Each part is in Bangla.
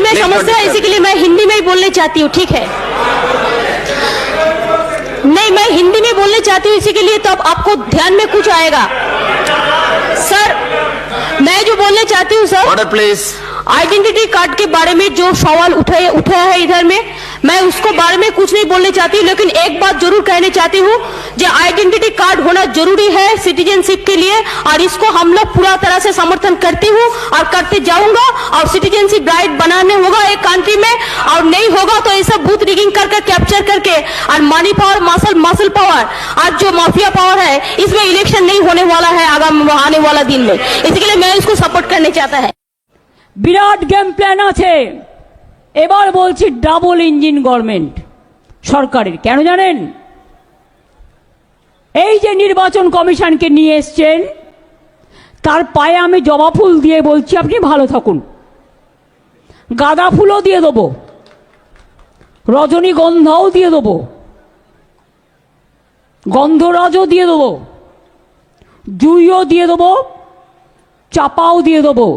में समस्या है, इसी के लिए मैं हिंदी में ही बोलना चाहती हूँ, ठीक है? नहीं, मैं हिंदी में बोलना चाहती हूँ, इसी के लिए तो अब आपको ध्यान में कुछ आएगा। सर, मैं जो बोलना चाहती हूँ sir, order please. Identity card के बारे में जो सवाल उठाया है इधर में, मैं उसको बारे में कुछ नहीं बोलने चाहती, लेकिन एक बात जरूर कहना चाहती हूँ, जो आइडेंटिटी कार्ड होना जरूरी है सिटीजनशिप के लिए, और इसको हम लोग पूरा तरह से समर्थन करती हूँ और करते जाऊंगा। और सिटीजनशिप राइट बनाने होगा एक कंट्री में, और नहीं होगा तो ऐसा बूथ रिगिंग करके कैप्चर करके और मनी पावर मसल पावर, आज जो माफिया पावर है, इसमें इलेक्शन नहीं होने वाला है आने वाला दिन में। इसके लिए मैं इसको सपोर्ट करना चाहता है। বিরাট গেম প্ল্যান আছে। এবার বলছি ডাবল ইঞ্জিন গভর্নমেন্ট সরকারের, কেন জানেন? এই যে নির্বাচন কমিশনকে নিয়ে এসছেন, তার পায়ে আমি জবা ফুল দিয়ে বলছি আপনি ভালো থাকুন। গাঁদা ফুলও দিয়ে দেবো, রজনীগন্ধাও দিয়ে দেবো, গন্ধরাজও দিয়ে দেবো, জুইও দিয়ে দেবো, চাপাও দিয়ে দেবো।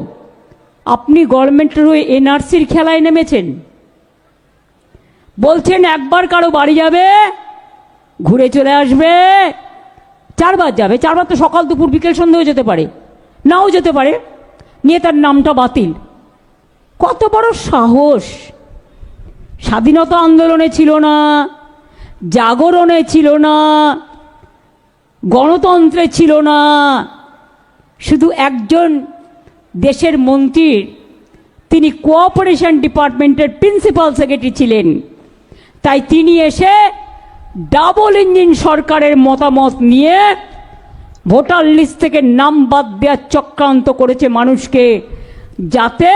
আপনি গভর্নমেন্টের ওই এনআরসির খেলায় নেমেছেন, বলছেন একবার কারো বাড়ি যাবে, ঘুরে চলে আসবে, চারবার যাবে। চারবার তো সকাল দুপুর বিকেল সন্ধ্যেও যেতে পারে, নাও যেতে পারে, নিয়ে তার নামটা বাতিল। কত বড় সাহস! স্বাধীনতা আন্দোলনে ছিল না, জাগরণে ছিল না, গণতন্ত্রে ছিল না, শুধু একজন দেশের মন্ত্রীর, তিনি কোঅপারেশন ডিপার্টমেন্টের প্রিন্সিপাল সেক্রেটারি ছিলেন, তাই তিনি এসে ডাবল ইঞ্জিন সরকারের মতামত নিয়ে ভোটার লিস্ট থেকে নাম বাদ দেওয়ার চক্রান্ত করেছে মানুষকে, যাতে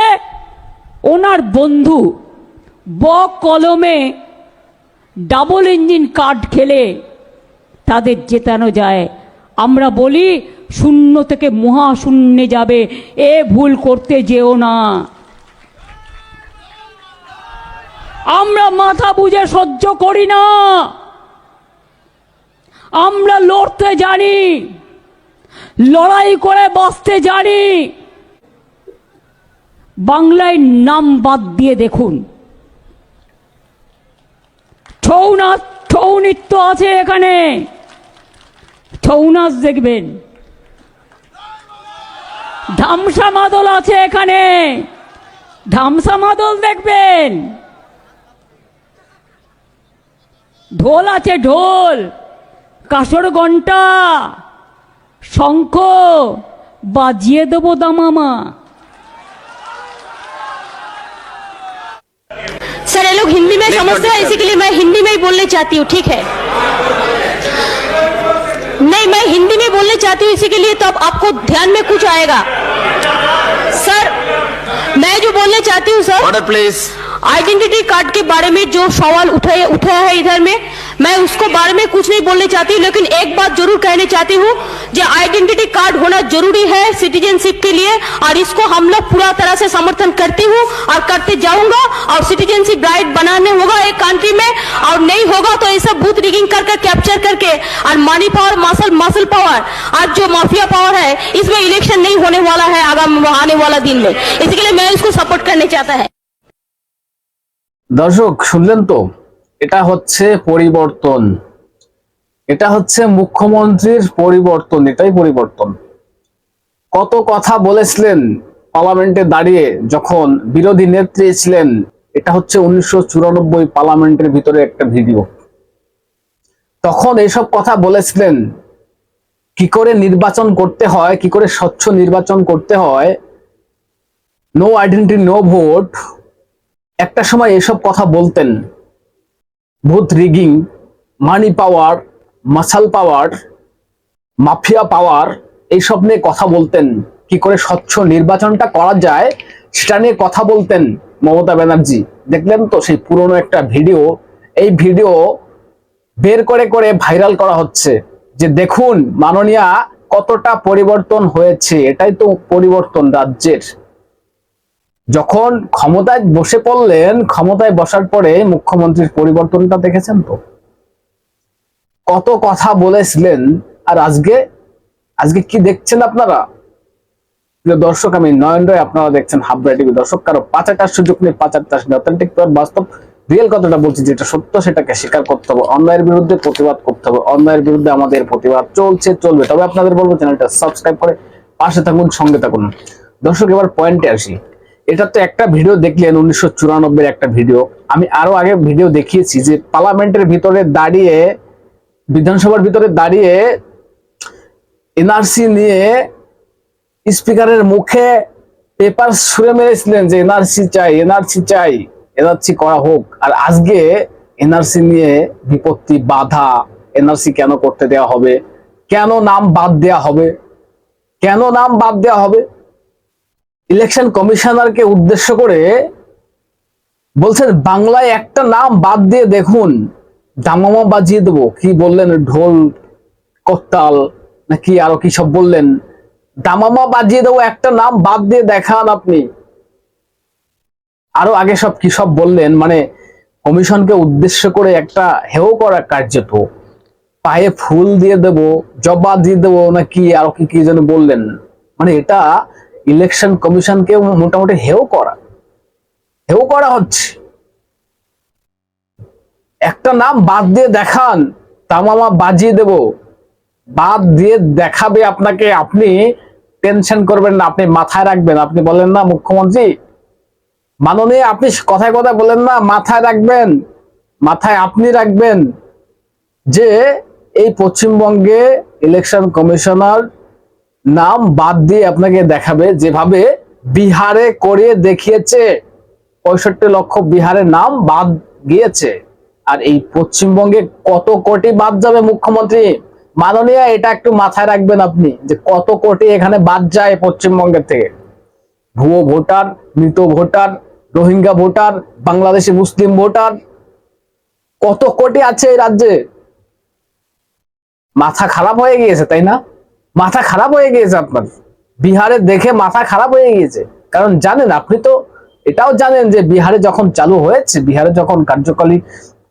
ওনার বন্ধু কলমে ডাবল ইঞ্জিন কার্ড খেলে তাদের জেতানো যায়। আমরা বলি শূন্য থেকে মহাশূন্যে যাবে, এ ভুল করতে যেও না। আমরা মাথা বুঝে সহ্য করি না, আমরা লড়তে জানি, লড়াই করে বাঁচতে জানি। বাংলায় নাম বাদ দিয়ে দেখুন, ছৌ নাচ, ছৌ নৃত্য আছে এখানে, ছৌ নাচ দেখবেন। ধামসা মাদল আছে এখানে, ধামসা মাদল দেখবেন। ঢোল আছে, ঢোল, কাসর ঘন্টা, শঙ্খ বাজিয়ে দেবো দামামা। सर, ये लोग हिंदी में समस्या है, इसी के लिए मैं हिंदी में ही बोलना चाहती हूँ, ठीक है? नहीं, मैं हिंदी में बोलना चाहती हूँ, इसी के लिए तो अब आपको ध्यान में कुछ आएगा। सर, मैं जो बोलना चाहती हूँ sir, order please. Identity card के बारे में जो सवाल उठाया है इधर में, मैं उसको बारे में कुछ नहीं बोलने चाहती, लेकिन एक बात जरूर कहना चाहती हूँ, जो आइडेंटिटी कार्ड होना जरूरी है सिटीजनशिप के लिए, और इसको हम लोग पूरा तरह से समर्थन करती हूँ और करते जाऊंगा। और सिटीजनशिप राइट बनाने होगा एक कंट्री में, और नहीं होगा तो ऐसा बूथ रिगिंग करके कैप्चर करके और मनी पावर मसल पावर, आज जो माफिया पावर है, इसमें इलेक्शन नहीं होने वाला है आने वाला दिन में। इसके लिए मैं इसको सपोर्ट करना चाहता है। দর্শক শুনলেন তো, এটা হচ্ছে পরিবর্তন, এটা হচ্ছে মুখ্যমন্ত্রীর পরিবর্তন, এটাই পরিবর্তন। কত কথা বলেছিলেন পার্লামেন্টে দাঁড়িয়ে যখন বিরোধী নেত্রী ছিলেন, এটা হচ্ছে 1994 পার্লামেন্টের ভিতরে একটা ভিডিও। তখন এইসব কথা বলেছিলেন, কি করে নির্বাচন করতে হয়, কি করে স্বচ্ছ নির্বাচন করতে হয়, নো আইডেন্টিটি নো ভোট। একটা সময় এসব কথা বলতেন, ভোট রিগিং, মানি পাওয়ার, মাসাল পাওয়ার, মাফিয়া পাওয়ার, এইসব নিয়ে কথা বলতেন। কি করে স্বচ্ছ নির্বাচনটা করা যায় সেটা নিয়ে কথা বলতেন মমতা ব্যানার্জি। দেখলেন তো সেই পুরনো একটা ভিডিও, এই ভিডিও বের করে করে ভাইরাল করা হচ্ছে, যে দেখুন মাননীয়া কতটা পরিবর্তন হয়েছে। এটাই তো পরিবর্তন রাজ্যের। যখন ক্ষমতায় বসে পড়লেন, ক্ষমতায় বসার পরে মুখ্যমন্ত্রীর পরিবর্তনটা দেখেছেন তো, কত কথা বলেছিলেন, আর আজকে কি দেখছেন আপনারা? প্রিয় দর্শক, আমি নয়ন রায়, আপনারা দেখছেন হাবড়া টিভি। দর্শক, কারো পাচারটার সুযোগ নেই, পাচারটা অথেন্টিক বাস্তব রিয়েল কথাটা বলছি, যেটা সত্য সেটাকে স্বীকার করতে হবে, অন্যায়ের বিরুদ্ধে প্রতিবাদ করতে হবে, অন্যায়ের বিরুদ্ধে আমাদের প্রতিবাদ চলছে, চলবে। তবে আপনাদের বলবো চ্যানেলটা সাবস্ক্রাইব করে পাশে থাকুন, সঙ্গে থাকুন। দর্শক, এবার পয়েন্টে আসি। এটা তো একটা ভিডিও দেখলেন, 1994 একটা ভিডিও। আমি আরো আগে ভিডিও দেখিয়েছি যে পার্লামেন্টের ভিতরে দাঁড়িয়ে, বিধানসভার ভিতরে দাঁড়িয়ে এনআরসি নিয়ে স্পিকারের মুখে পেপার ছুঁড়ে মেরেছিলেন যে এনআরসি চাই, এনআরসি চাই, এনআরসি করা হোক। আর আজকে এনআরসি নিয়ে বিপত্তি, বাধা, এনআরসি কেন করতে দেওয়া হবে, কেন নাম বাদ দেওয়া হবে, কেন নাম বাদ দেওয়া হবে। ইলেকশন কমিশনারকে উদ্দেশ্য করে বলছেন বাংলায় একটা নাম বাদ দিয়ে দেখুন, দামামা বাজিয়ে দেবো। কি বললেন, ঢোল করতাল নাকি আরো কি সব বললেন, দামামা বাজিয়ে দেবো, একটা নাম বাদ দিয়ে দেখান আপনি। আরো আগে সব কি সব বললেন, মানে কমিশনকে উদ্দেশ্য করে একটা হেয় করা কার্যত, পায়ে ফুল দিয়ে দেব, জবা দিয়ে দেবো নাকি আরো কি কি যেন বললেন। মানে এটা ইলেকশন কমিশনকে মোটামুটি হেয় করা হচ্ছে। একটা নাম বাদ দিয়ে দেখান, দামামা বাজিয়ে দেব, বাদ দিয়ে দেখাবে আপনাকে, আপনি টেনশন করবেন না, আপনি মাথায় রাখবেন। আপনি বলেন না মুখ্যমন্ত্রী মাননীয়, আপনি কথায় কথায় বলেন না, মাথায় রাখবেন, মাথায় আপনি রাখবেন যে এই পশ্চিমবঙ্গে ইলেকশন কমিশনার নাম বাদ দিয়ে আপনাকে দেখাবে, যেভাবে বিহারে করে দেখিয়েছে। 65 লক্ষ বিহারের নাম বাদ গিয়েছে, আর এই পশ্চিমবঙ্গে কত কোটি বাদ যাবে মুখ্যমন্ত্রী মাননীয়, এটা একটু মাথায় রাখবেন আপনি, যে কত কোটি এখানে বাদ যায় পশ্চিমবঙ্গের থেকে। ভুয়ো ভোটার, মৃত ভোটার, রোহিঙ্গা ভোটার, বাংলাদেশি মুসলিম ভোটার, কত কোটি আছে এই রাজ্যে। মাথা খারাপ হয়ে গিয়েছে, তাই না? মাথা খারাপ হয়ে গিয়েছে আপনার, বিহারে দেখে মাথা খারাপ হয়ে গিয়েছে। কারণ জানেন, আপনি তো এটাও জানেন যে বিহারে যখন চালু হয়েছে, বিহারে যখন কার্যকরী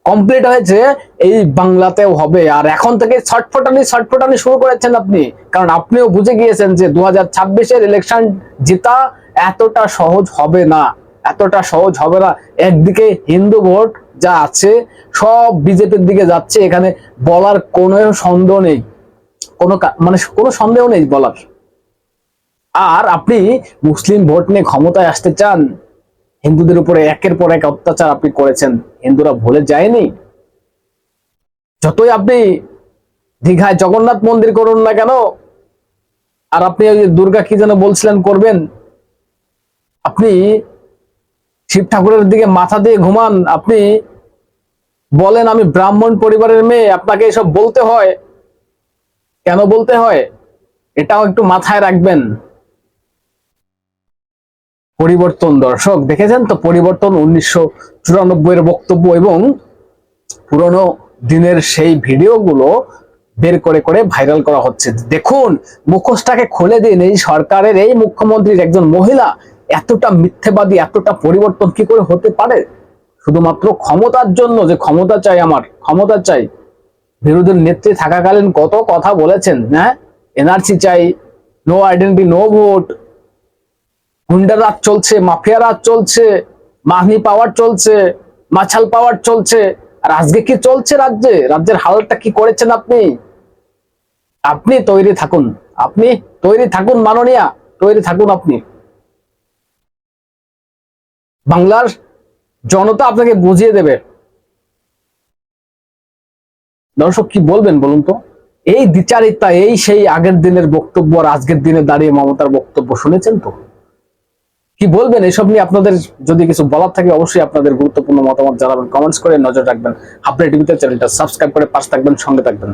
কমপ্লিট হয়েছে, এই বাংলাতেও হবে। আর এখন থেকে ছটফটানি শুরু করেছেন আপনি, কারণ আপনিও বুঝে গিয়েছেন যে 2026-এর ইলেকশন জেতা এতটা সহজ হবে না, এতটা সহজ হবে না। একদিকে হিন্দু ভোট যা আছে সব বিজেপির দিকে যাচ্ছে, এখানে বলার কোনো সন্দেহ নেই, কোনো সন্দেহ নেই বলার। আর আপনি মুসলিম ভোট নিয়ে ক্ষমতায় আসতে চান, হিন্দুদের উপরে একের পর এক অত্যাচার আপনি করেছেন, হিন্দুরা ভুলে যায়নি। যতই আপনি দীঘায় জগন্নাথ মন্দির করুন না কেন, আর আপনি ওই দুর্গা কি যেন বলছিলেন করবেন, আপনি শিব ঠাকুরের দিকে মাথা দিয়ে ঘুমান, আপনি বলেন আমি ব্রাহ্মণ পরিবারের মেয়ে, আপনাকে এসব বলতে হয়, কেন বলতে হয় এটাও একটু মাথায় রাখবেন। পরিবর্তন, দর্শক দেখেছেন তো পরিবর্তন, 1994-এর বক্তব্য এবং পুরনো দিনের সেই ভিডিওগুলো বের করে করে ভাইরাল করা হচ্ছে। দেখুন, মুখোশটাকে খুলে দিন, এই সরকারের এই মুখ্যমন্ত্রীর একজন মহিলা এতটা মিথ্যেবাদী, এতটা পরিবর্তন কি করে হতে পারে? শুধুমাত্র ক্ষমতার জন্য, যে ক্ষমতা চাই, আমার ক্ষমতা চাই। বিরোধী নেত্রী থাকাকালীন কত কথা বলেছেন, হ্যাঁ, এনআরসি চাই, নো আইডেন্টি নো ভোট, গুন্ডা রাজ চলছে, মাফিয়া রাজ চলছে, মাহনি পাওয়ার চলছে, মাছাল পাওয়ার চলছে। আর আজকে কি চলছে রাজ্যে? রাজ্যের হালটা কি করেছেন আপনি? আপনি তৈরি থাকুন, আপনি তৈরি থাকুন মাননীয়া, তৈরি থাকুন আপনি। বাংলার জনতা আপনাকে বুঝিয়ে দেবে। দর্শক, কি বলবেন বলুন তো? এই দ্বিচারিতা, এই সেই আগের দিনের বক্তব্য আর আজকের দিনে দাঁড়িয়ে মমতার বক্তব্য শুনেছেন তো? কি বলবেন এসব নিয়ে? আপনাদের যদি কিছু বলার থাকে অবশ্যই আপনাদের গুরুত্বপূর্ণ মতামত জানাবেন, কমেন্টস করে নজর রাখবেন। হাবড়া টিভিতে চ্যানেলটা সাবস্ক্রাইব করে পাশে থাকবেন, সঙ্গে থাকবেন।